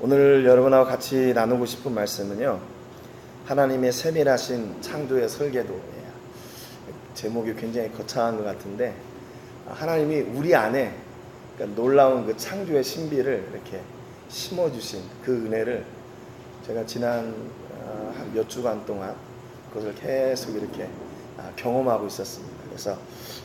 오늘 여러분하고 같이 나누고 싶은 말씀은요, 하나님의 세밀하신 창조의 설계도예요. 제목이 굉장히 거창한 것 같은데, 하나님이 우리 안에 그러니까 놀라운 그 창조의 신비를 이렇게 심어주신 그 은혜를 제가 지난 한 몇 주간 동안 그것을 계속 이렇게 경험하고 있었습니다. 그래서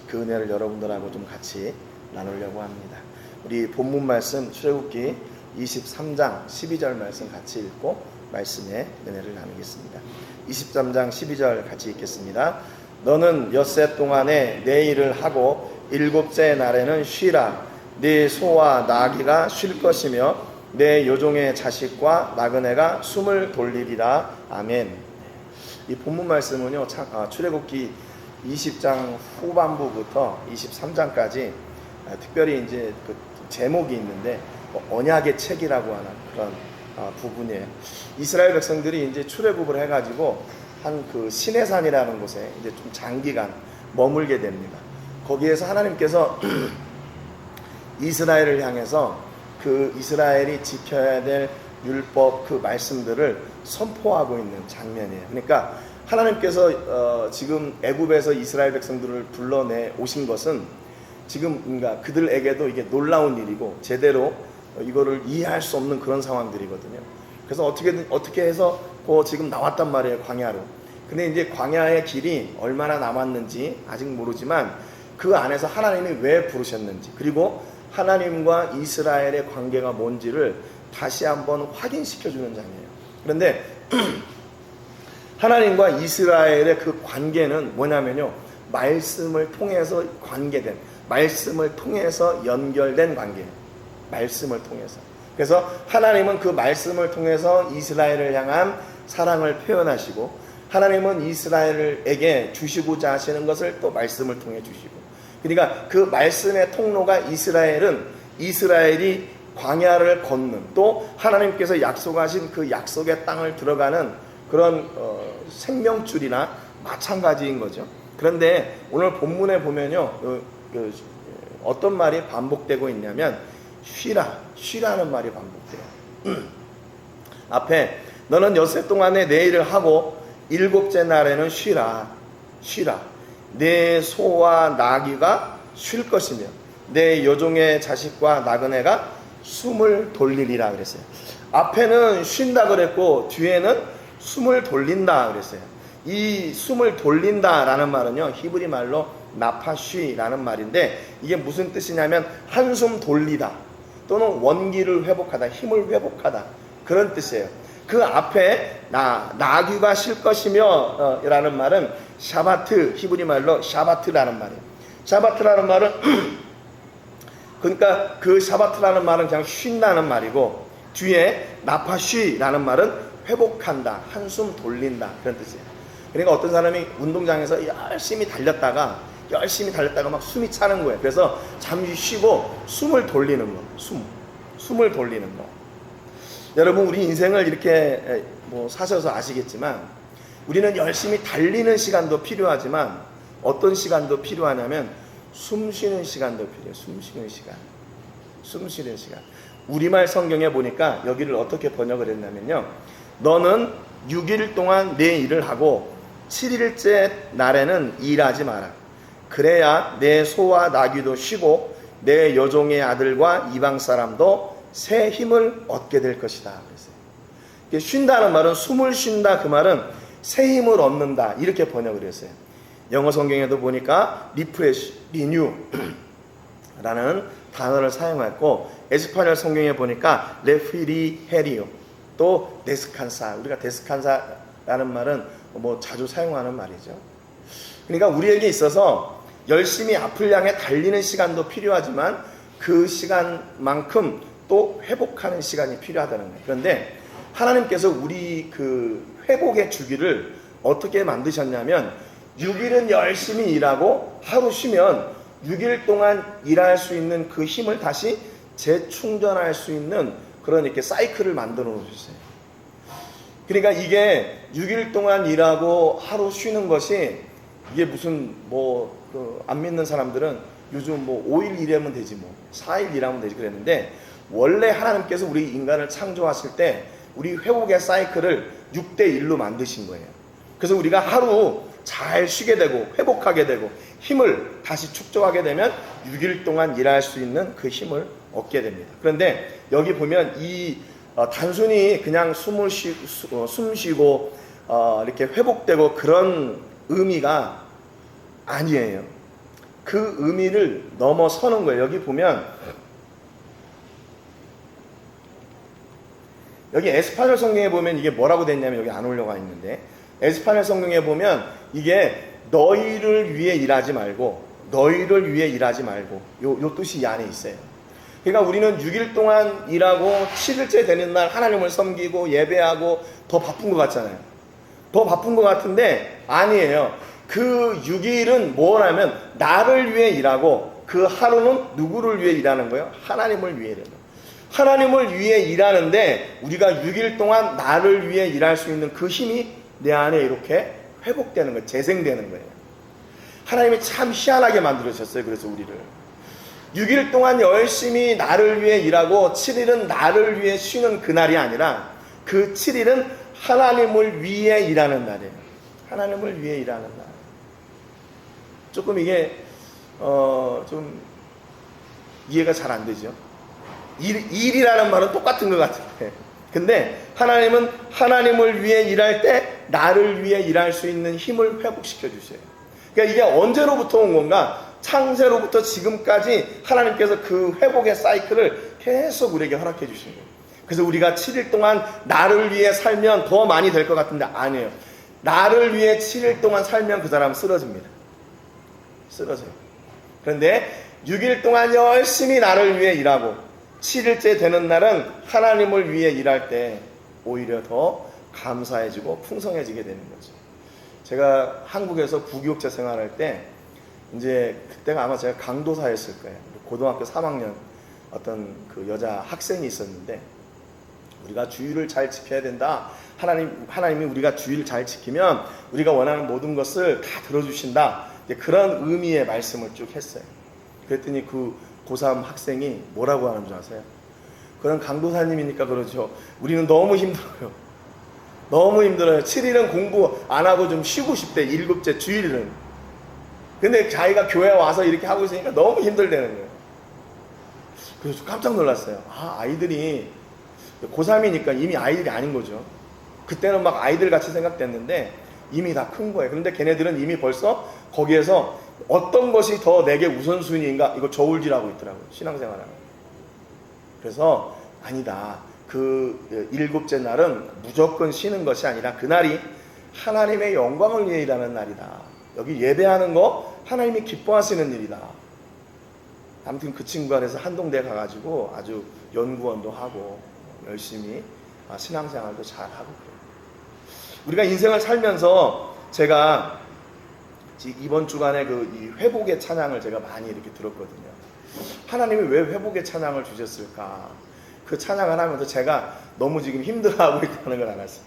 그 은혜를 여러분들하고 좀 같이 나누려고 합니다. 우리 본문 말씀 출애굽기 23장 12절 말씀 같이 읽고 말씀의 은혜를 나누겠습니다. 23장 12절 같이 읽겠습니다. 너는 엿새 동안에 내 일을 하고 일곱째 날에는 쉬라. 네 소와 나귀가 쉴 것이며 내 요종의 자식과 나그네가 숨을 돌리리라. 아멘. 이 본문 말씀은요, 출애굽기 20장 후반부부터 23장까지 특별히 이제 그 제목이 있는데 언약의 책이라고 하는 그런 부분이에요. 이스라엘 백성들이 이제 출애굽을 해가지고 한 그 시내산이라는 곳에 이제 좀 장기간 머물게 됩니다. 거기에서 하나님께서 이스라엘을 향해서 그 이스라엘이 지켜야 될 율법 그 말씀들을 선포하고 있는 장면이에요. 그러니까 하나님께서 지금 애굽에서 이스라엘 백성들을 불러내 오신 것은 지금 그러니까 그들에게도 이게 놀라운 일이고 제대로 이거를 이해할 수 없는 그런 상황들이거든요. 그래서 어떻게 해서 지금 나왔단 말이에요, 광야로. 근데 이제 광야의 길이 얼마나 남았는지 아직 모르지만 그 안에서 하나님이 왜 부르셨는지, 그리고 하나님과 이스라엘의 관계가 뭔지를 다시 한번 확인시켜주는 장이에요. 그런데 하나님과 이스라엘의 그 관계는 뭐냐면요, 말씀을 통해서 관계된, 말씀을 통해서 연결된 관계예요. 말씀을 통해서. 그래서 하나님은 그 말씀을 통해서 이스라엘을 향한 사랑을 표현하시고, 하나님은 이스라엘에게 주시고자 하시는 것을 또 말씀을 통해 주시고, 그러니까 그 말씀의 통로가 이스라엘이 광야를 걷는, 또 하나님께서 약속하신 그 약속의 땅을 들어가는 그런 생명줄이나 마찬가지인 거죠. 그런데 오늘 본문에 보면요, 어떤 말이 반복되고 있냐면 쉬라는 말이 반복돼요. 앞에 너는 엿새 동안에 내 일을 하고 일곱째 날에는 쉬라. 내 소와 나귀가 쉴 것이며 내 여종의 자식과 나그네가 숨을 돌리리라 그랬어요. 앞에는 쉰다 그랬고 뒤에는 숨을 돌린다 그랬어요. 이 숨을 돌린다라는 말은요, 히브리 말로 나파쉬라는 말인데, 이게 무슨 뜻이냐면 한숨 돌리다 또는 원기를 회복하다, 힘을 회복하다, 그런 뜻이에요. 그 앞에 나귀가 쉴 것이며 라는 말은 샤바트, 히브리 말로 샤바트라는 말이에요. 샤바트라는 말은 그러니까 그 샤바트라는 말은 그냥 쉰다는 말이고, 뒤에 나파쉬라는 말은 회복한다, 한숨 돌린다, 그런 뜻이에요. 그러니까 어떤 사람이 운동장에서 열심히 달렸다가 막 숨이 차는 거예요. 그래서 잠시 쉬고 숨을 돌리는 거, 숨을 돌리는 거. 여러분, 우리 인생을 이렇게 사셔서 아시겠지만 우리는 열심히 달리는 시간도 필요하지만 어떤 시간도 필요하냐면 숨 쉬는 시간도 필요해요. 숨 쉬는 시간. 우리말 성경에 보니까 여기를 어떻게 번역을 했냐면요, 너는 6일 동안 내 일을 하고 7일째 날에는 일하지 마라. 그래야 내 소와 나귀도 쉬고 내 여종의 아들과 이방 사람도 새 힘을 얻게 될 것이다. 그랬어요. 쉰다는 말은 숨을 쉰다, 그 말은 새 힘을 얻는다, 이렇게 번역을 했어요. 영어 성경에도 보니까 리프레시, 리뉴 라는 단어를 사용했고, 에스파뇰 성경에 보니까 레프리헤리오, 또 데스칸사, 우리가 데스칸사라는 말은 자주 사용하는 말이죠. 그러니까 우리에게 있어서 열심히 앞을 향해 달리는 시간도 필요하지만 그 시간만큼 또 회복하는 시간이 필요하다는 거예요. 그런데 하나님께서 우리 그 회복의 주기를 어떻게 만드셨냐면 6일은 열심히 일하고 하루 쉬면 6일 동안 일할 수 있는 그 힘을 다시 재충전할 수 있는 그런 이렇게 사이클을 만들어 놓으셨어요. 그러니까 이게 6일 동안 일하고 하루 쉬는 것이 이게 무슨 안 믿는 사람들은 요즘 5일 일하면 되지 4일 일하면 되지 그랬는데 원래 하나님께서 우리 인간을 창조하실 때 우리 회복의 사이클을 6대 1로 만드신 거예요. 그래서 우리가 하루 잘 쉬게 되고 회복하게 되고 힘을 다시 축적하게 되면 6일 동안 일할 수 있는 그 힘을 얻게 됩니다. 그런데 여기 보면 이 단순히 그냥 숨 쉬고 이렇게 회복되고 그런 의미가 아니에요. 그 의미를 넘어서는 거예요. 여기 보면 여기 에스파뇰 성경에 보면 이게 뭐라고 됐냐면 여기 안 올려가 있는데 에스파뇰 성경에 보면 이게 너희를 위해 일하지 말고 너희를 위해 일하지 말고 요 뜻이 이 안에 있어요. 그러니까 우리는 6일 동안 일하고 7일째 되는 날 하나님을 섬기고 예배하고 더 바쁜 것 같잖아요. 더 바쁜 것 같은데 아니에요. 그 6일은 뭐라면 나를 위해 일하고 그 하루는 누구를 위해 일하는 거예요? 하나님을 위해 일하는 거예요. 하나님을 위해 일하는데 우리가 6일 동안 나를 위해 일할 수 있는 그 힘이 내 안에 이렇게 회복되는 거예요. 재생되는 거예요. 하나님이 참 희한하게 만들으셨어요. 그래서 우리를 6일 동안 열심히 나를 위해 일하고 7일은 나를 위해 쉬는 그날이 아니라 그 7일은 하나님을 위해 일하는 날이에요. 하나님을 위해 일하는 날. 조금 이게 좀 이해가 잘 안 되죠. 일이라는 말은 똑같은 것 같은데 근데 하나님은 하나님을 위해 일할 때 나를 위해 일할 수 있는 힘을 회복시켜 주셔요. 그러니까 이게 언제로부터 온 건가? 창세로부터 지금까지 하나님께서 그 회복의 사이클을 계속 우리에게 허락해 주신 거예요. 그래서 우리가 7일 동안 나를 위해 살면 더 많이 될 것 같은데 아니에요. 나를 위해 7일 동안 살면 그 사람은 쓰러집니다. 쓰러져요. 그런데 6일 동안 열심히 나를 위해 일하고 7일째 되는 날은 하나님을 위해 일할 때 오히려 더 감사해지고 풍성해지게 되는 거죠. 제가 한국에서 구교육자 생활할 때 이제 그때가 아마 제가 강도사였을 거예요. 고등학교 3학년 어떤 그 여자 학생이 있었는데 우리가 주의를 잘 지켜야 된다. 하나님이 우리가 주의를 잘 지키면 우리가 원하는 모든 것을 다 들어주신다. 그런 의미의 말씀을 쭉 했어요. 그랬더니 그 고3 학생이 뭐라고 하는 줄 아세요? 그런 강도사님이니까 그러죠. 우리는 너무 힘들어요. 너무 힘들어요. 7일은 공부 안 하고 좀 쉬고 싶대. 7째 주일은. 근데 자기가 교회 와서 이렇게 하고 있으니까 너무 힘들다는 거예요. 그래서 깜짝 놀랐어요. 아이들이 고3이니까 이미 아이들이 아닌 거죠. 그때는 막 아이들 같이 생각됐는데 이미 다 큰 거예요. 그런데 걔네들은 이미 벌써 거기에서 어떤 것이 더 내게 우선순위인가 이거 저울질하고 있더라고요. 신앙생활하고. 그래서 아니다. 그 7째 날은 무조건 쉬는 것이 아니라 그날이 하나님의 영광을 위해 일하는 날이다. 여기 예배하는 거 하나님이 기뻐하시는 일이다. 아무튼 그 친구가 그래서 한동대 가가지고 아주 연구원도 하고 열심히 신앙생활도 잘하고 그래요. 우리가 인생을 살면서 제가 이번 주간에 이 회복의 찬양을 제가 많이 이렇게 들었거든요. 하나님이 왜 회복의 찬양을 주셨을까? 그 찬양을 하면서 제가 너무 지금 힘들어하고 있다는 걸 알았어요.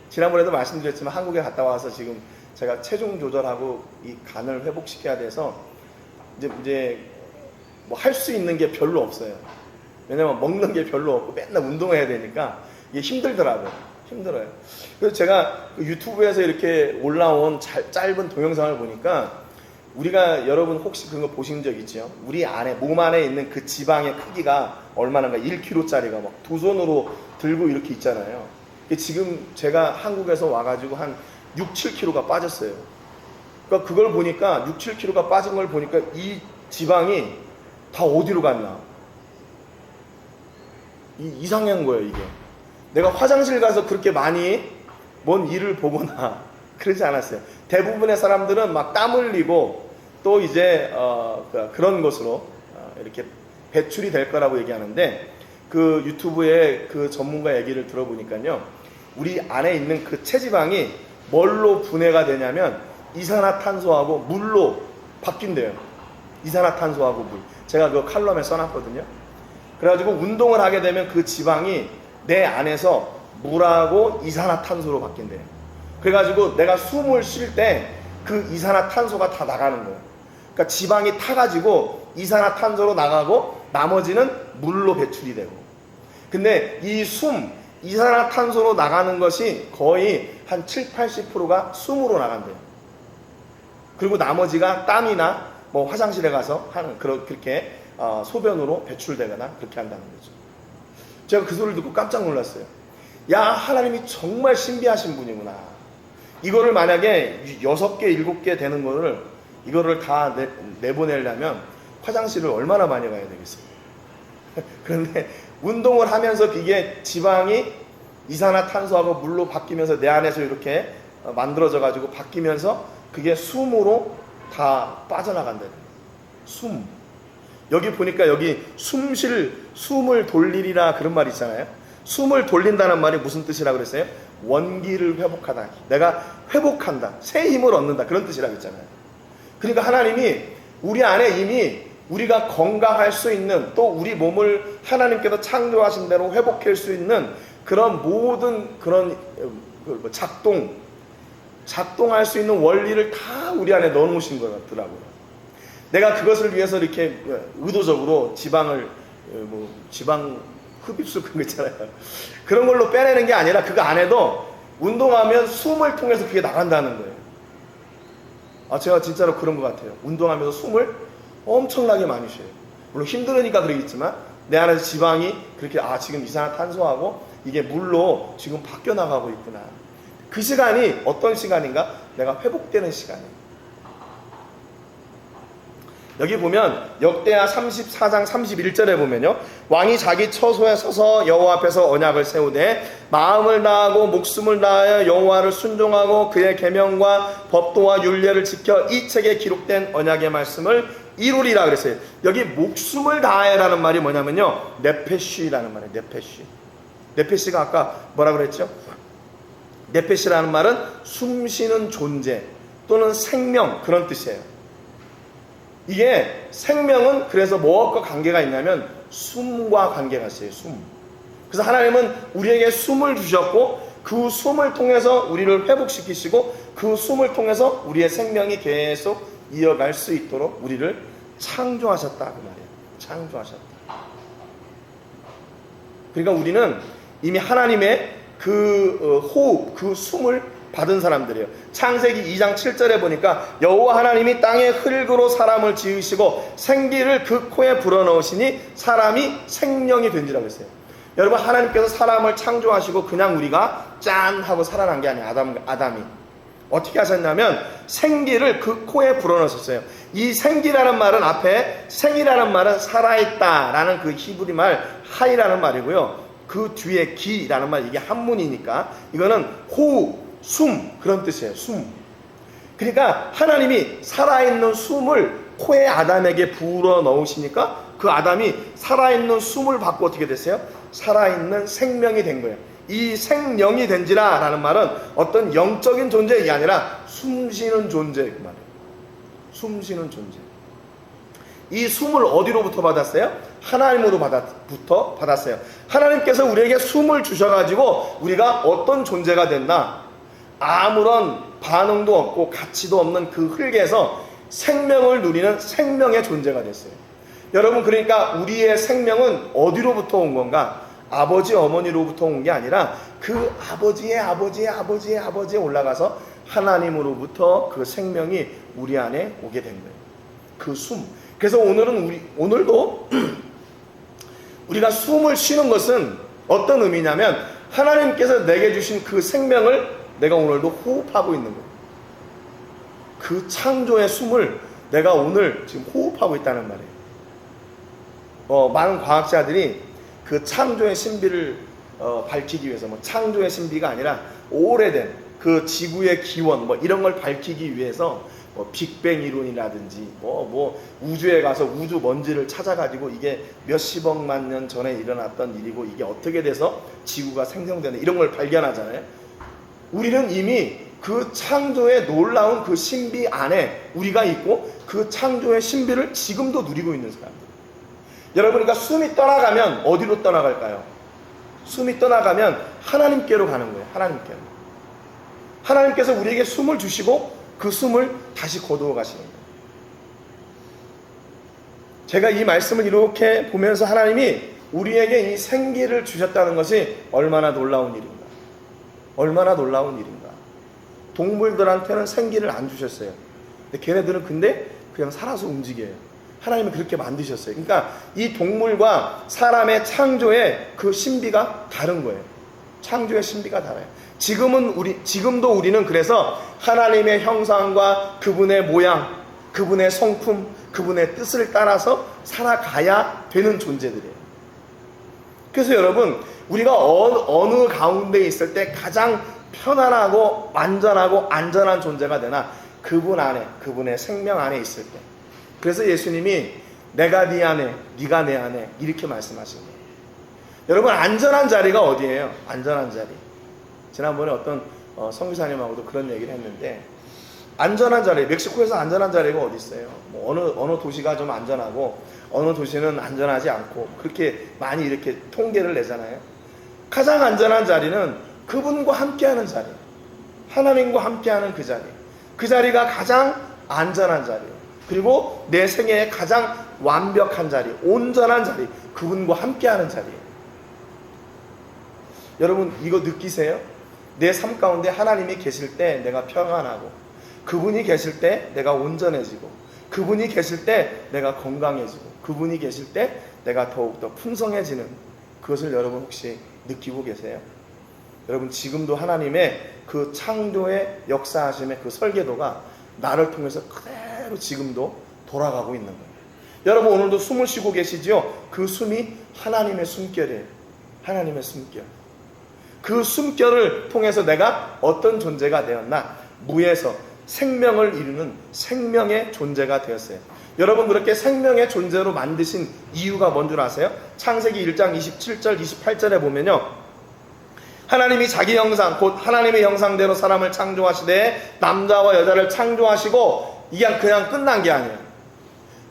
지난번에도 말씀드렸지만 한국에 갔다 와서 지금 제가 체중 조절하고 이 간을 회복시켜야 돼서 이제 뭐 할 수 있는 게 별로 없어요. 왜냐면 먹는 게 별로 없고 맨날 운동해야 되니까 이게 힘들더라고요. 힘들어요. 그래서 제가 유튜브에서 이렇게 올라온 짧은 동영상을 보니까 우리가 여러분 혹시 그런 거 보신 적 있죠? 우리 안에 몸 안에 있는 그 지방의 크기가 얼마나가 1kg짜리가 막 두 손으로 들고 이렇게 있잖아요. 지금 제가 한국에서 와가지고 한 6, 7kg가 빠졌어요. 그러니까 그걸 보니까 6, 7kg가 빠진 걸 보니까 이 지방이 다 어디로 갔나? 이상한 거예요, 이게. 내가 화장실 가서 그렇게 많이 뭔 일을 보거나 그러지 않았어요. 대부분의 사람들은 막 땀 흘리고 또 이제 그런 것으로 이렇게 배출이 될 거라고 얘기하는데 그 유튜브에 그 전문가 얘기를 들어보니까요. 우리 안에 있는 그 체지방이 뭘로 분해가 되냐면 이산화탄소하고 물로 바뀐대요. 이산화탄소하고 물. 제가 그 칼럼에 써놨거든요. 그래가지고 운동을 하게 되면 그 지방이 내 안에서 물하고 이산화탄소로 바뀐대요. 그래가지고 내가 숨을 쉴 때 그 이산화탄소가 다 나가는 거예요. 그러니까 지방이 타가지고 이산화탄소로 나가고 나머지는 물로 배출이 되고. 근데 이 이산화탄소로 나가는 것이 거의 한 70~80%가 숨으로 나간대요. 그리고 나머지가 땀이나 뭐 화장실에 가서 하는 그렇게 소변으로 배출되거나 그렇게 한다는 거죠. 제가 그 소리를 듣고 깜짝 놀랐어요. 야, 하나님이 정말 신비하신 분이구나. 이거를 만약에 6개, 7개 되는 거를 이거를 다 내보내려면 화장실을 얼마나 많이 가야 되겠어요. 그런데 운동을 하면서 이게 지방이 이산화탄소하고 물로 바뀌면서 내 안에서 이렇게 만들어져 가지고 바뀌면서 그게 숨으로 다 빠져나간다. 숨. 여기 보니까 여기 숨을 돌리리라 그런 말이 있잖아요. 숨을 돌린다는 말이 무슨 뜻이라고 그랬어요? 원기를 회복하다. 내가 회복한다. 새 힘을 얻는다. 그런 뜻이라고 했잖아요. 그러니까 하나님이 우리 안에 이미 우리가 건강할 수 있는, 또 우리 몸을 하나님께서 창조하신 대로 회복할 수 있는 그런 모든 그런 작동할 수 있는 원리를 다 우리 안에 넣어놓으신 것 같더라고요. 내가 그것을 위해서 이렇게 의도적으로 지방 흡입술 그런 거 있잖아요. 그런 걸로 빼내는 게 아니라 그거 안에도 운동하면 숨을 통해서 그게 나간다는 거예요. 제가 진짜로 그런 것 같아요. 운동하면서 숨을 엄청나게 많이 쉬어요. 물론 힘들으니까 그러겠지만 내 안에서 지방이 그렇게 지금 이산화탄소하고 이게 물로 지금 바뀌어 나가고 있구나. 그 시간이 어떤 시간인가? 내가 회복되는 시간이에요. 여기 보면 역대하 34장 31절에 보면요, 왕이 자기 처소에 서서 여호와 앞에서 언약을 세우되 마음을 다하고 목숨을 다하여 여호와를 순종하고 그의 계명과 법도와 율례를 지켜 이 책에 기록된 언약의 말씀을 이루리라 그랬어요. 여기 목숨을 다하여라는 말이 뭐냐면요, 네페쉬라는 말이에요. 네페쉬가 아까 뭐라 그랬죠? 네페쉬라는 말은 숨쉬는 존재 또는 생명, 그런 뜻이에요. 이게 생명은 그래서 무엇과 관계가 있냐면 숨과 관계가 있어요. 숨. 그래서 하나님은 우리에게 숨을 주셨고 그 숨을 통해서 우리를 회복시키시고 그 숨을 통해서 우리의 생명이 계속 이어갈 수 있도록 우리를 창조하셨다 그 말이에요. 창조하셨다. 그러니까 우리는 이미 하나님의 그 호흡, 그 숨을 받은 사람들이에요. 창세기 2장 7절에 보니까 여호와 하나님이 땅의 흙으로 사람을 지으시고 생기를 그 코에 불어넣으시니 사람이 생명이 된지라고 했어요. 여러분, 하나님께서 사람을 창조하시고 그냥 우리가 짠 하고 살아난 게 아니에요. 아담이 어떻게 하셨냐면 생기를 그 코에 불어넣으셨어요. 이 생기라는 말은 앞에 생이라는 말은 살아있다라는 그 히브리 말 하이라는 말이고요. 그 뒤에 기라는 말, 이게 한문이니까 이거는 호흡, 숨, 그런 뜻이에요. 숨. 그러니까 하나님이 살아있는 숨을 코에 아담에게 불어 넣으시니까 그 아담이 살아있는 숨을 받고 어떻게 됐어요? 살아있는 생명이 된 거예요. 이 생명이 된지라 라는 말은 어떤 영적인 존재가 아니라 숨쉬는 존재, 그 말이에요. 숨쉬는 존재. 이 숨을 어디로부터 받았어요? 하나님으로부터 받았어요. 하나님께서 우리에게 숨을 주셔가지고 우리가 어떤 존재가 됐나? 아무런 반응도 없고 가치도 없는 그 흙에서 생명을 누리는 생명의 존재가 됐어요. 여러분, 그러니까 우리의 생명은 어디로부터 온 건가? 아버지 어머니로부터 온 게 아니라 그 아버지의 아버지에 올라가서 하나님으로부터 그 생명이 우리 안에 오게 된 거예요. 그 숨. 그래서 오늘도 우리가 숨을 쉬는 것은 어떤 의미냐면 하나님께서 내게 주신 그 생명을 내가 오늘도 호흡하고 있는 거예요. 그 창조의 숨을 내가 오늘 지금 호흡하고 있다는 말이에요. 많은 과학자들이 그 창조의 신비를 밝히기 위해서, 창조의 신비가 아니라 오래된 그 지구의 기원 이런 걸 밝히기 위해서 빅뱅 이론이라든지 우주에 가서 우주 먼지를 찾아가지고 이게 몇십억만 년 전에 일어났던 일이고 이게 어떻게 돼서 지구가 생성되는, 이런 걸 발견하잖아요. 우리는 이미 그 창조의 놀라운 그 신비 안에 우리가 있고 그 창조의 신비를 지금도 누리고 있는 사람들. 여러분, 그러니까 숨이 떠나가면 어디로 떠나갈까요? 숨이 떠나가면 하나님께로 가는 거예요. 하나님께로. 하나님께서 우리에게 숨을 주시고 그 숨을 다시 거두어 가시는 거예요. 제가 이 말씀을 이렇게 보면서 하나님이 우리에게 이 생기를 주셨다는 것이 얼마나 놀라운 일인가. 얼마나 놀라운 일인가. 동물들한테는 생기를 안 주셨어요. 근데 걔네들은 그냥 살아서 움직여요. 하나님이 그렇게 만드셨어요. 그러니까 이 동물과 사람의 창조의 그 신비가 다른 거예요. 창조의 신비가 달라요. 지금도 우리는 그래서 하나님의 형상과 그분의 모양, 그분의 성품, 그분의 뜻을 따라서 살아가야 되는 존재들이에요. 그래서 여러분, 우리가 어느 가운데 있을 때 가장 편안하고 완전하고 안전한 존재가 되나? 그분 안에, 그분의 생명 안에 있을 때. 그래서 예수님이 내가 네 안에, 네가 내 안에 이렇게 말씀하신 거예요. 여러분, 안전한 자리가 어디예요? 안전한 자리. 지난번에 어떤 선교사님하고도 그런 얘기를 했는데, 안전한 자리, 멕시코에서 안전한 자리가 어디 있어요? 뭐 어느 도시가 좀 안전하고 어느 도시는 안전하지 않고 그렇게 많이 이렇게 통계를 내잖아요. 가장 안전한 자리는 그분과 함께하는 자리, 하나님과 함께하는 그 자리, 그 자리가 가장 안전한 자리예요. 그리고 내 생애에 가장 완벽한 자리, 온전한 자리, 그분과 함께하는 자리예요. 여러분, 이거 느끼세요? 내 삶 가운데 하나님이 계실 때 내가 평안하고, 그분이 계실 때 내가 온전해지고, 그분이 계실 때 내가 건강해지고, 그분이 계실 때 내가 더욱더 풍성해지는, 그것을 여러분 혹시 느끼고 계세요? 여러분, 지금도 하나님의 그 창조의 역사하심의 그 설계도가 나를 통해서 그대로 지금도 돌아가고 있는 거예요. 여러분, 오늘도 숨을 쉬고 계시죠? 그 숨이 하나님의 숨결이에요. 하나님의 숨결. 그 숨결을 통해서 내가 어떤 존재가 되었나? 무에서 생명을 이루는 생명의 존재가 되었어요. 여러분, 그렇게 생명의 존재로 만드신 이유가 뭔 줄 아세요? 창세기 1장 27절 28절에 보면요, 하나님이 자기 형상, 곧 하나님의 형상대로 사람을 창조하시되 남자와 여자를 창조하시고, 이게 그냥 끝난 게 아니에요.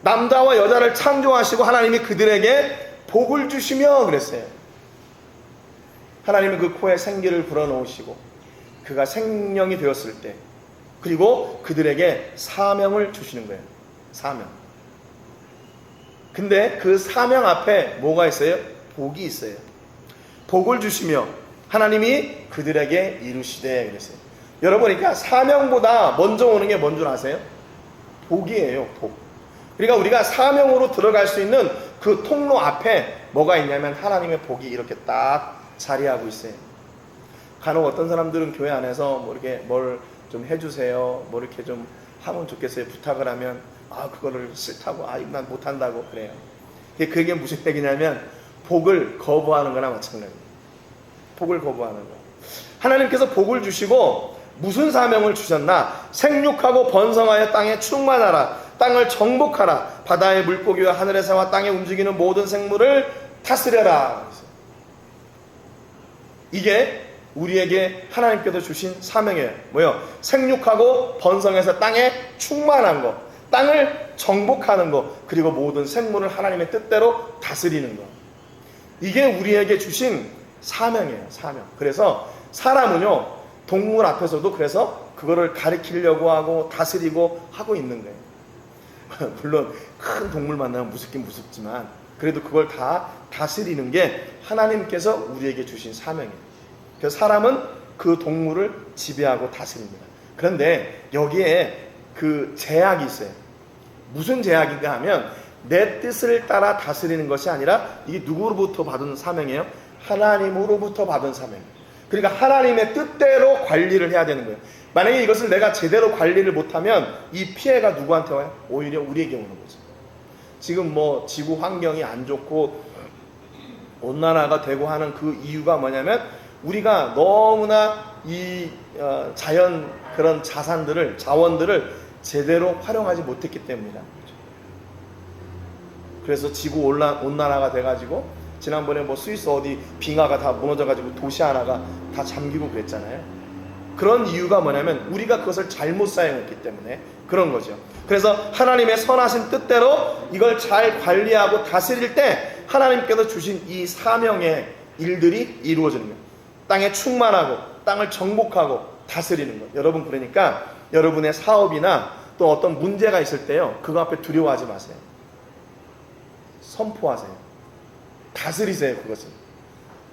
남자와 여자를 창조하시고 하나님이 그들에게 복을 주시며 그랬어요. 하나님은 그 코에 생기를 불어넣으시고 그가 생명이 되었을 때, 그리고 그들에게 사명을 주시는 거예요. 사명. 근데 그 사명 앞에 뭐가 있어요? 복이 있어요. 복을 주시며 하나님이 그들에게 이루시되 그랬어요. 여러분, 그러니까 사명보다 먼저 오는 게 뭔 줄 아세요? 복이에요. 복. 그러니까 우리가 사명으로 들어갈 수 있는 그 통로 앞에 뭐가 있냐면 하나님의 복이 이렇게 딱 자리하고 있어요. 간혹 어떤 사람들은 교회 안에서 뭐 이렇게 뭘 좀 해주세요, 뭐 이렇게 좀 하면 좋겠어요 부탁을 하면, 그거를 싫다고, 이거 난 못한다고 그래요. 그게 무슨 얘기냐면 복을 거부하는 거나 마찬가지예요. 복을 거부하는 거. 하나님께서 복을 주시고 무슨 사명을 주셨나? 생육하고 번성하여 땅에 충만하라, 땅을 정복하라, 바다의 물고기와 하늘의 새와 땅에 움직이는 모든 생물을 다스려라. 이게 우리에게 하나님께서 주신 사명이에요. 뭐요? 생육하고 번성해서 땅에 충만한 거, 땅을 정복하는 거, 그리고 모든 생물을 하나님의 뜻대로 다스리는 거. 이게 우리에게 주신 사명이에요. 사명. 그래서 사람은요, 동물 앞에서도 그래서 그거를 가리키려고 하고 다스리고 하고 있는 거예요. 물론 큰 동물 만나면 무섭긴 무섭지만 그래도 그걸 다 다스리는 게 하나님께서 우리에게 주신 사명이에요. 그래서 사람은 그 동물을 지배하고 다스립니다. 그런데 여기에 그 제약이 있어요. 무슨 제약인가 하면 내 뜻을 따라 다스리는 것이 아니라 이게 누구로부터 받은 사명이에요? 하나님으로부터 받은 사명이에요. 그러니까 하나님의 뜻대로 관리를 해야 되는 거예요. 만약에 이것을 내가 제대로 관리를 못하면 이 피해가 누구한테 와요? 오히려 우리에게 오는 거죠. 지금 뭐 지구 환경이 안 좋고 온난화가 되고 하는 그 이유가 뭐냐면 우리가 너무나 이 자연 그런 자원들을 제대로 활용하지 못했기 때문이다. 그래서 지구 온난화가 돼가지고 지난번에 뭐 스위스 어디 빙하가 다 무너져가지고 도시 하나가 다 잠기고 그랬잖아요. 그런 이유가 뭐냐면 우리가 그것을 잘못 사용했기 때문에 그런 거죠. 그래서 하나님의 선하신 뜻대로 이걸 잘 관리하고 다스릴 때 하나님께서 주신 이 사명의 일들이 이루어지는 거예요. 땅에 충만하고 땅을 정복하고 다스리는 것. 여러분, 그러니까 여러분의 사업이나 또 어떤 문제가 있을 때요, 그거 앞에 두려워하지 마세요. 선포하세요. 다스리세요. 그것을.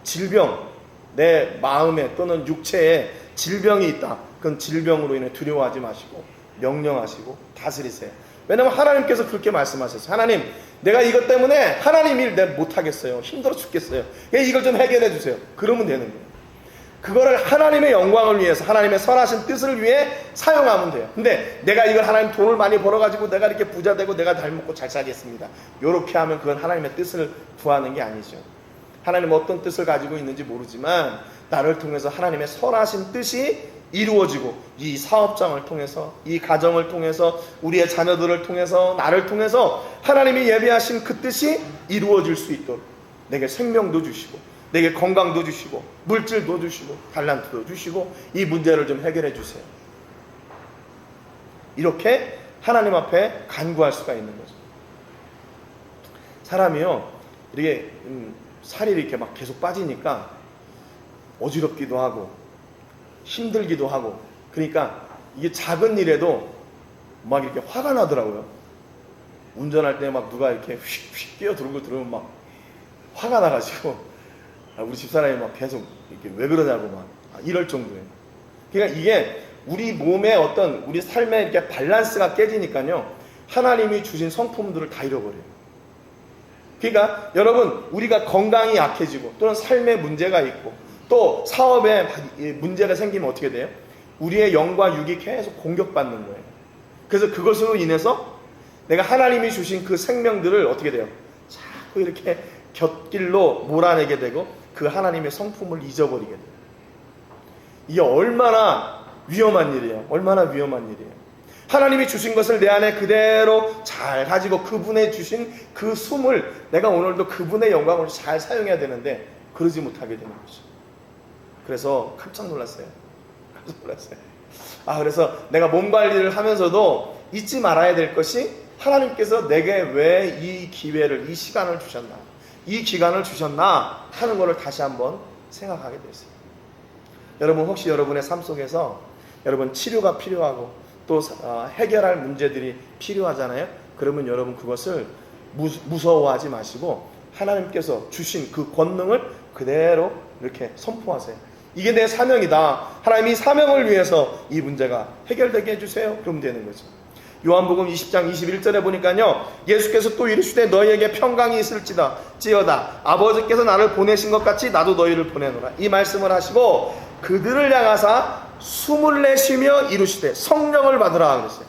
질병, 내 마음에 또는 육체에 질병이 있다. 그건 질병으로 인해 두려워하지 마시고 명령하시고 다스리세요. 왜냐하면 하나님께서 그렇게 말씀하셨어요. 하나님, 내가 이것 때문에 하나님 일 내가 못하겠어요. 힘들어 죽겠어요. 이걸 좀 해결해 주세요. 그러면 되는 거예요. 그거를 하나님의 영광을 위해서, 하나님의 선하신 뜻을 위해 사용하면 돼요. 근데 내가 이걸 하나님 돈을 많이 벌어가지고 내가 이렇게 부자 되고 내가 잘 먹고 잘 살겠습니다, 요렇게 하면 그건 하나님의 뜻을 구하는 게 아니죠. 하나님 어떤 뜻을 가지고 있는지 모르지만 나를 통해서 하나님의 선하신 뜻이 이루어지고, 이 사업장을 통해서, 이 가정을 통해서, 우리의 자녀들을 통해서, 나를 통해서 하나님이 예비하신 그 뜻이 이루어질 수 있도록 내게 생명도 주시고, 내게 건강도 주시고, 물질도 주시고, 달란트도 주시고, 이 문제를 좀 해결해 주세요. 이렇게 하나님 앞에 간구할 수가 있는 거죠. 사람이요, 이렇게 살이 이렇게 막 계속 빠지니까 어지럽기도 하고 힘들기도 하고, 그러니까 이게 작은 일에도 막 이렇게 화가 나더라고요. 운전할 때 막 누가 이렇게 휙휙 뛰어들고 들으면 막 화가 나가지고 우리 집사람이 막 계속 이렇게 왜 그러냐고 막 이럴 정도예요. 그러니까 이게 우리 몸의 어떤 우리 삶의 이렇게 밸런스가 깨지니까요, 하나님이 주신 성품들을 다 잃어버려요. 그러니까 여러분, 우리가 건강이 약해지고 또는 삶에 문제가 있고 또 사업에 문제가 생기면 어떻게 돼요? 우리의 영과 육이 계속 공격받는 거예요. 그래서 그것으로 인해서 내가 하나님이 주신 그 생명들을 어떻게 돼요? 자꾸 이렇게 곁길로 몰아내게 되고 그 하나님의 성품을 잊어버리게 돼요. 이게 얼마나 위험한 일이에요. 얼마나 위험한 일이에요. 하나님이 주신 것을 내 안에 그대로 잘 가지고 그분의 주신 그 숨을 내가 오늘도 그분의 영광을 잘 사용해야 되는데 그러지 못하게 되는 거죠. 그래서 깜짝 놀랐어요. 그래서 내가 몸 관리를 하면서도 잊지 말아야 될 것이, 하나님께서 내게 왜 이 기회를, 이 시간을 주셨나, 이 기간을 주셨나 하는 것을 다시 한번 생각하게 됐어요. 여러분, 혹시 여러분의 삶 속에서 여러분 치료가 필요하고 또 해결할 문제들이 필요하잖아요. 그러면 여러분 그것을 무서워하지 마시고 하나님께서 주신 그 권능을 그대로 이렇게 선포하세요. 이게 내 사명이다. 하나님이 사명을 위해서 이 문제가 해결되게 해주세요. 그러면 되는 거죠. 요한복음 20장 21절에 보니까요, 예수께서 또 이르시되 너희에게 평강이 있을지어다. 아버지께서 나를 보내신 것 같이 나도 너희를 보내노라. 이 말씀을 하시고 그들을 향하사 숨을 내쉬며 이르시되 성령을 받으라 그랬어요.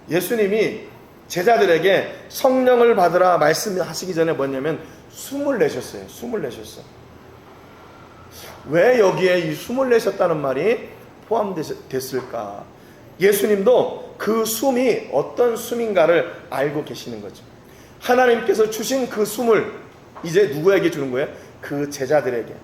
예수님이 제자들에게 성령을 받으라 말씀하시기 전에 뭐냐면 숨을 내셨어요. 숨을 내셨어. 왜 여기에 이 숨을 내셨다는 말이 포함됐을까? 예수님도 그 숨이 어떤 숨인가를 알고 계시는 거죠. 하나님께서 주신 그 숨을 이제 누구에게 주는 거예요? 그 제자들에게.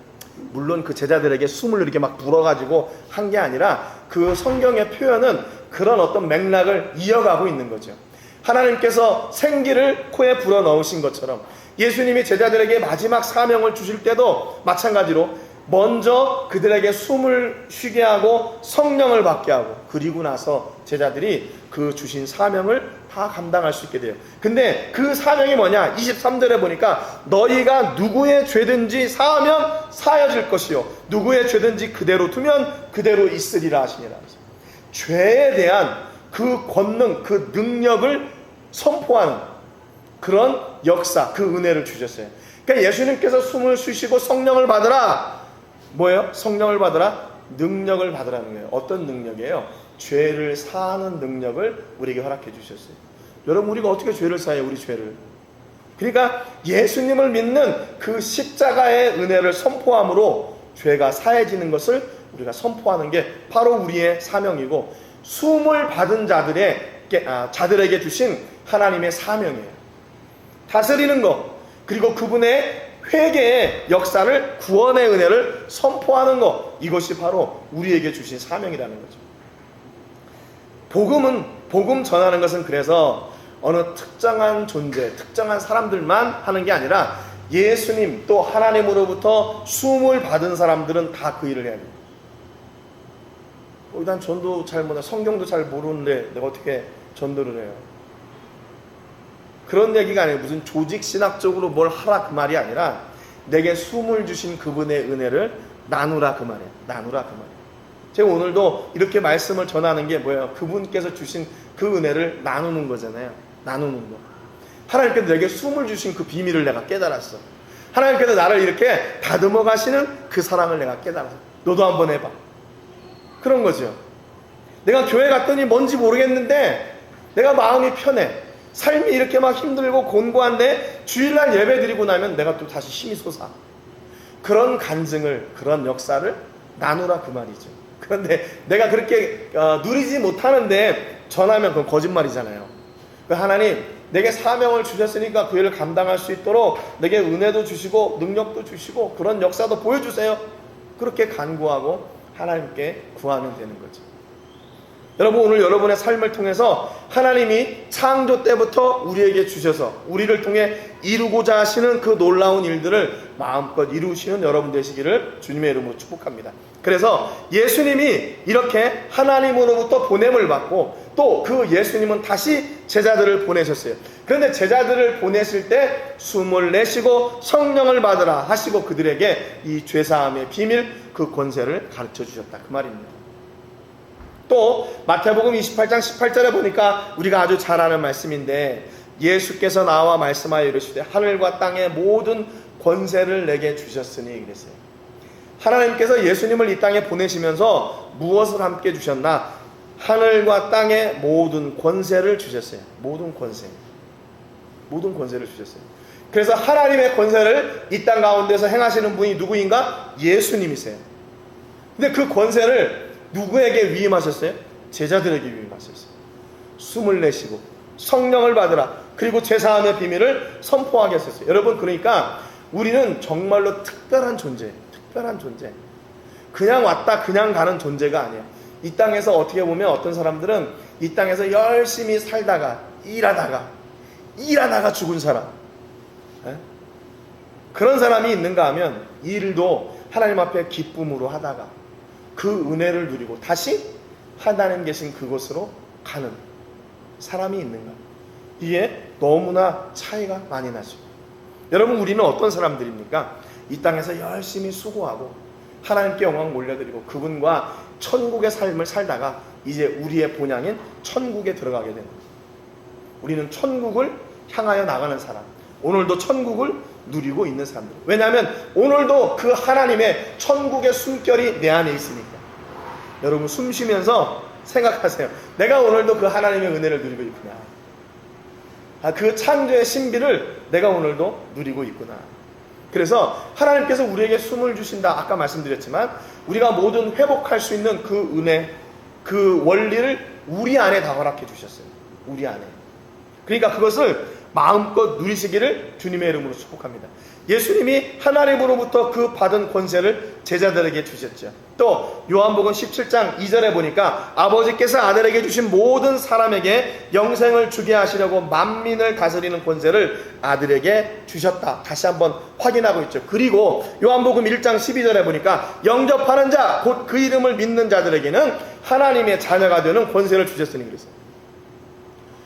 물론 그 제자들에게 숨을 이렇게 막 불어가지고 한 게 아니라 그 성경의 표현은 그런 어떤 맥락을 이어가고 있는 거죠. 하나님께서 생기를 코에 불어 넣으신 것처럼 예수님이 제자들에게 마지막 사명을 주실 때도 마찬가지로 먼저 그들에게 숨을 쉬게 하고 성령을 받게 하고, 그리고 나서 제자들이 그 주신 사명을 다 감당할 수 있게 돼요. 근데 그 사명이 뭐냐? 23절에 보니까 너희가 누구의 죄든지 사하면 사여질 것이요 누구의 죄든지 그대로 두면 그대로 있으리라 하시니라. 죄에 대한 그 권능, 그 능력을 선포하는 그런 역사, 그 은혜를 주셨어요. 그러니까 예수님께서 숨을 쉬시고 성령을 받으라. 뭐예요? 성령을 받으라? 능력을 받으라는 거예요. 어떤 능력이에요? 죄를 사하는 능력을 우리에게 허락해 주셨어요. 여러분, 우리가 어떻게 죄를 사해요? 우리 죄를. 그러니까 예수님을 믿는 그 십자가의 은혜를 선포함으로 죄가 사해지는 것을 우리가 선포하는 게 바로 우리의 사명이고, 숨을 받은 자들에게 주신 하나님의 사명이에요. 다스리는 것, 그리고 그분의 회개의 역사를, 구원의 은혜를 선포하는 것, 이것이 바로 우리에게 주신 사명이라는 거죠. 복음 전하는 것은 그래서 어느 특정한 존재, 특정한 사람들만 하는 게 아니라 예수님 또 하나님으로부터 숨을 받은 사람들은 다 그 일을 해야 돼요. 난 전도 잘 몰라, 성경도 잘 모르는데 내가 어떻게 전도를 해요? 그런 얘기가 아니에요. 무슨 조직 신학적으로 뭘 하라 그 말이 아니라 내게 숨을 주신 그분의 은혜를 나누라 그 말이에요. 나누라 그 말이에요. 제가 오늘도 이렇게 말씀을 전하는 게 뭐예요? 그분께서 주신 그 은혜를 나누는 거잖아요. 나누는 거. 하나님께서 내게 숨을 주신 그 비밀을 내가 깨달았어. 하나님께서 나를 이렇게 다듬어 가시는 그 사랑을 내가 깨달았어. 너도 한번 해봐. 그런 거죠. 내가 교회 갔더니 뭔지 모르겠는데 내가 마음이 편해. 삶이 이렇게 막 힘들고 곤고한데 주일날 예배 드리고 나면 내가 또 다시 힘이 솟아. 그런 간증을, 그런 역사를 나누라 그 말이죠. 그런데 내가 그렇게 누리지 못하는데 전하면 그건 거짓말이잖아요. 하나님, 내게 사명을 주셨으니까 그 일을 감당할 수 있도록 내게 은혜도 주시고 능력도 주시고 그런 역사도 보여주세요. 그렇게 간구하고 하나님께 구하면 되는 거죠. 여러분, 오늘 여러분의 삶을 통해서 하나님이 창조 때부터 우리에게 주셔서 우리를 통해 이루고자 하시는 그 놀라운 일들을 마음껏 이루시는 여러분 되시기를 주님의 이름으로 축복합니다. 그래서 예수님이 이렇게 하나님으로부터 보냄을 받고 또 그 예수님은 다시 제자들을 보내셨어요. 그런데 제자들을 보내실 때 숨을 내쉬고 성령을 받으라 하시고 그들에게 이 죄사함의 비밀, 그 권세를 가르쳐 주셨다 그 말입니다. 또 마태복음 28장 18절에 보니까 우리가 아주 잘 아는 말씀인데 예수께서 나와 말씀하여 이르시되 하늘과 땅의 모든 권세를 내게 주셨으니 그랬어요. 하나님께서 예수님을 이 땅에 보내시면서 무엇을 함께 주셨나? 하늘과 땅의 모든 권세를 주셨어요. 모든 권세. 모든 권세를 주셨어요. 그래서 하나님의 권세를 이 땅 가운데서 행하시는 분이 누구인가? 예수님이세요. 근데 그 권세를 누구에게 위임하셨어요? 제자들에게 위임하셨어요. 숨을 내쉬고 성령을 받으라. 그리고 제사함의 비밀을 선포하게 하셨어요. 여러분, 그러니까 우리는 정말로 특별한 존재예요. 특별한 존재. 그냥 왔다 그냥 가는 존재가 아니에요. 이 땅에서 어떻게 보면 어떤 사람들은 이 땅에서 열심히 살다가 일하다가 죽은 사람, 그런 사람이 있는가 하면 일도 하나님 앞에 기쁨으로 하다가 그 은혜를 누리고 다시 하나님 계신 그곳으로 가는 사람이 있는가? 이게 너무나 차이가 많이 나죠. 여러분, 우리는 어떤 사람들입니까? 이 땅에서 열심히 수고하고 하나님께 영광 올려드리고 그분과 천국의 삶을 살다가 이제 우리의 본향인 천국에 들어가게 되는 거예요. 우리는 천국을 향하여 나가는 사람, 오늘도 천국을 누리고 있는 사람들. 왜냐하면 오늘도 그 하나님의 천국의 숨결이 내 안에 있으니까. 여러분, 숨 쉬면서 생각하세요. 내가 오늘도 그 하나님의 은혜를 누리고 있구나. 그 창조의 신비를 내가 오늘도 누리고 있구나. 그래서 하나님께서 우리에게 숨을 주신다. 아까 말씀드렸지만 우리가 모든 회복할 수 있는 그 은혜, 그 원리를 우리 안에 다 허락해 주셨어요. 우리 안에. 그러니까 그것을 마음껏 누리시기를 주님의 이름으로 축복합니다. 예수님이 하나님으로부터 그 받은 권세를 제자들에게 주셨죠. 또 요한복음 17장 2절에 보니까 아버지께서 아들에게 주신 모든 사람에게 영생을 주게 하시려고 만민을 다스리는 권세를 아들에게 주셨다. 다시 한번 확인하고 있죠. 그리고 요한복음 1장 12절에 보니까 영접하는 자, 곧 그 이름을 믿는 자들에게는 하나님의 자녀가 되는 권세를 주셨으니 그랬어요.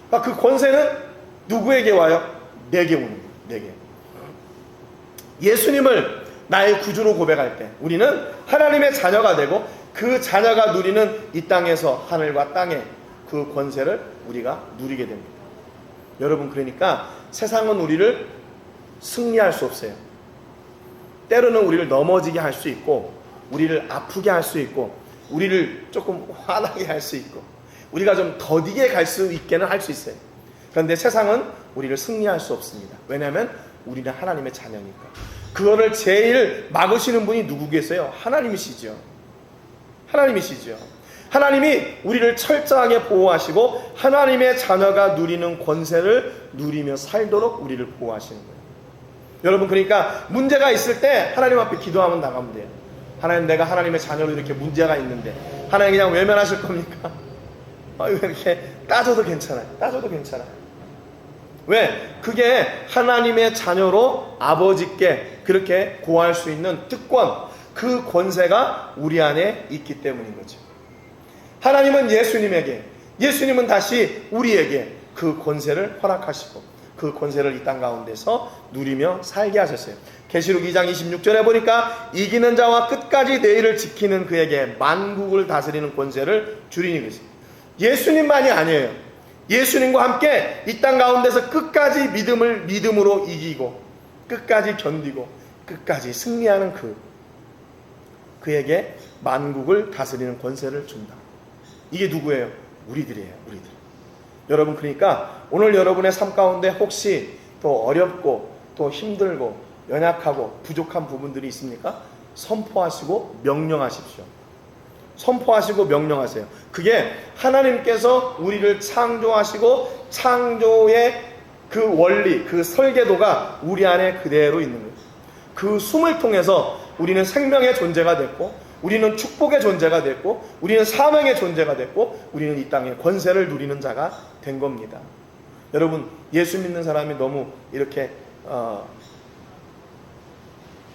그러니까 그 권세는 누구에게 와요? 내게 오는 거예요. 내게. 예수님을 나의 구주로 고백할 때 우리는 하나님의 자녀가 되고 그 자녀가 누리는 이 땅에서 하늘과 땅의 그 권세를 우리가 누리게 됩니다. 여러분, 그러니까 세상은 우리를 승리할 수 없어요. 때로는 우리를 넘어지게 할 수 있고 우리를 아프게 할 수 있고 우리를 조금 화나게 할 수 있고 우리가 좀 더디게 갈 수 있게는 할 수 있어요. 그런데 세상은 우리를 승리할 수 없습니다. 왜냐하면 우리는 하나님의 자녀니까. 그거를 제일 막으시는 분이 누구겠어요? 하나님이시죠. 하나님이시죠. 하나님이 우리를 철저하게 보호하시고 하나님의 자녀가 누리는 권세를 누리며 살도록 우리를 보호하시는 거예요. 여러분, 그러니까 문제가 있을 때 하나님 앞에 기도하면 나가면 돼요. 하나님, 내가 하나님의 자녀로 이렇게 문제가 있는데 하나님 그냥 외면하실 겁니까? 이렇게 따져도 괜찮아요. 따져도 괜찮아요. 왜? 그게 하나님의 자녀로 아버지께 그렇게 고할 수 있는 특권, 그 권세가 우리 안에 있기 때문인 거죠. 하나님은 예수님은 다시 우리에게 그 권세를 허락하시고 그 권세를 이 땅 가운데서 누리며 살게 하셨어요. 계시록 2장 26절에 보니까 이기는 자와 끝까지 내일을 지키는 그에게 만국을 다스리는 권세를 주리니 그랬어요. 예수님만이 아니에요. 예수님과 함께 이 땅 가운데서 끝까지 믿음으로 이기고 끝까지 견디고 끝까지 승리하는 그에게 만국을 다스리는 권세를 준다. 이게 누구예요? 우리들이에요. 우리들. 여러분, 그러니까 오늘 여러분의 삶 가운데 혹시 또 어렵고 또 힘들고 연약하고 부족한 부분들이 있습니까? 선포하시고 명령하십시오. 선포하시고 명령하세요. 그게 하나님께서 우리를 창조하시고 창조의 그 원리, 그 설계도가 우리 안에 그대로 있는 거예요. 그 숨을 통해서 우리는 생명의 존재가 됐고, 우리는 축복의 존재가 됐고, 우리는 사명의 존재가 됐고, 우리는 이 땅에 권세를 누리는 자가 된 겁니다. 여러분, 예수 믿는 사람이 너무 이렇게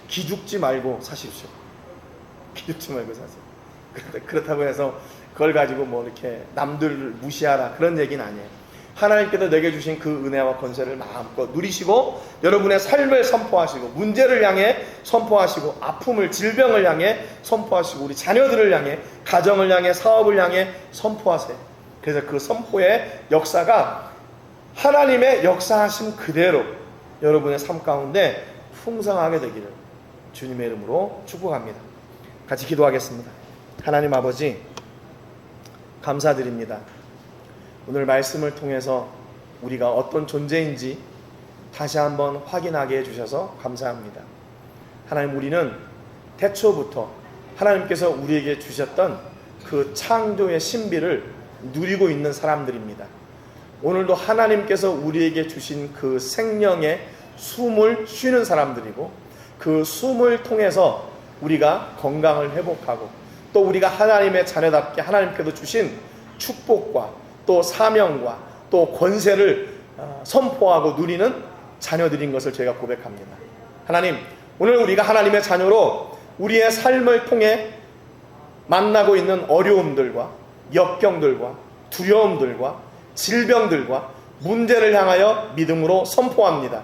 기죽지 말고 사십시오. 기죽지 말고 사세요. 그렇다고 해서 그걸 가지고 뭐 이렇게 남들을 무시하라 그런 얘기는 아니에요. 하나님께서 내게 주신 그 은혜와 권세를 마음껏 누리시고 여러분의 삶을 선포하시고 문제를 향해 선포하시고 아픔을 질병을 향해 선포하시고 우리 자녀들을 향해 가정을 향해 사업을 향해 선포하세요. 그래서 그 선포의 역사가 하나님의 역사하심 그대로 여러분의 삶 가운데 풍성하게 되기를 주님의 이름으로 축복합니다. 같이 기도하겠습니다. 하나님 아버지, 감사드립니다. 오늘 말씀을 통해서 우리가 어떤 존재인지 다시 한번 확인하게 해주셔서 감사합니다. 하나님, 우리는 태초부터 하나님께서 우리에게 주셨던 그 창조의 신비를 누리고 있는 사람들입니다. 오늘도 하나님께서 우리에게 주신 그 생명의 숨을 쉬는 사람들이고 그 숨을 통해서 우리가 건강을 회복하고 또 우리가 하나님의 자녀답게 하나님께서 주신 축복과 또 사명과 또 권세를 선포하고 누리는 자녀들인 것을 저희가 고백합니다. 하나님, 오늘 우리가 하나님의 자녀로 우리의 삶을 통해 만나고 있는 어려움들과 역경들과 두려움들과 질병들과 문제를 향하여 믿음으로 선포합니다.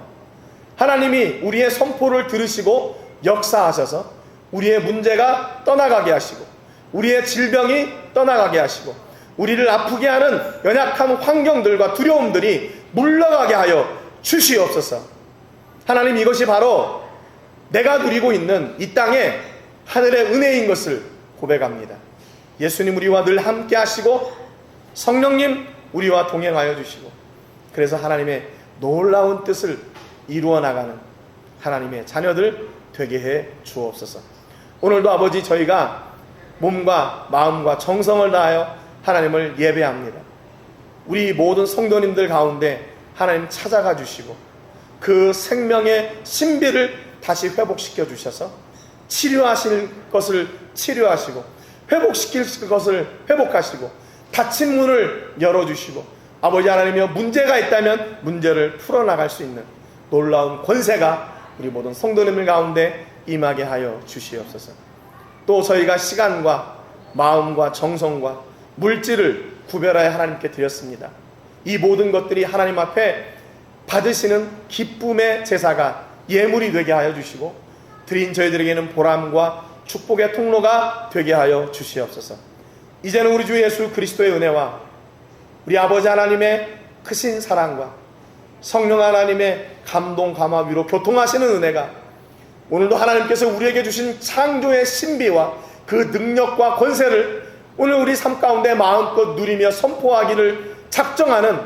하나님이 우리의 선포를 들으시고 역사하셔서 우리의 문제가 떠나가게 하시고 우리의 질병이 떠나가게 하시고 우리를 아프게 하는 연약한 환경들과 두려움들이 물러가게 하여 주시옵소서. 하나님, 이것이 바로 내가 누리고 있는 이 땅의 하늘의 은혜인 것을 고백합니다. 예수님 우리와 늘 함께 하시고 성령님 우리와 동행하여 주시고 그래서 하나님의 놀라운 뜻을 이루어 나가는 하나님의 자녀들 되게 해 주옵소서. 오늘도 아버지, 저희가 몸과 마음과 정성을 다하여 하나님을 예배합니다. 우리 모든 성도님들 가운데 하나님 찾아가 주시고 그 생명의 신비를 다시 회복시켜 주셔서 치료하실 것을 치료하시고 회복시킬 것을 회복하시고 닫힌 문을 열어주시고 아버지 하나님이여, 문제가 있다면 문제를 풀어나갈 수 있는 놀라운 권세가 우리 모든 성도님들 가운데 임하게 하여 주시옵소서. 또 저희가 시간과 마음과 정성과 물질을 구별하여 하나님께 드렸습니다. 이 모든 것들이 하나님 앞에 받으시는 기쁨의 제사가 예물이 되게 하여 주시고 드린 저희들에게는 보람과 축복의 통로가 되게 하여 주시옵소서. 이제는 우리 주 예수 그리스도의 은혜와 우리 아버지 하나님의 크신 사랑과 성령 하나님의 감동, 감화, 위로, 교통하시는 은혜가 오늘도 하나님께서 우리에게 주신 창조의 신비와 그 능력과 권세를 오늘 우리 삶 가운데 마음껏 누리며 선포하기를 작정하는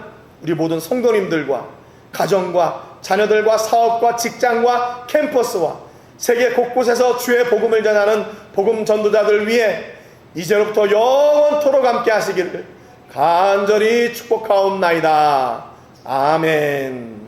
우리 모든 성도님들과 가정과 자녀들과 사업과 직장과 캠퍼스와 세계 곳곳에서 주의 복음을 전하는 복음 전도자들 위해 이제로부터 영원토록 함께 하시기를 간절히 축복하옵나이다. 아멘.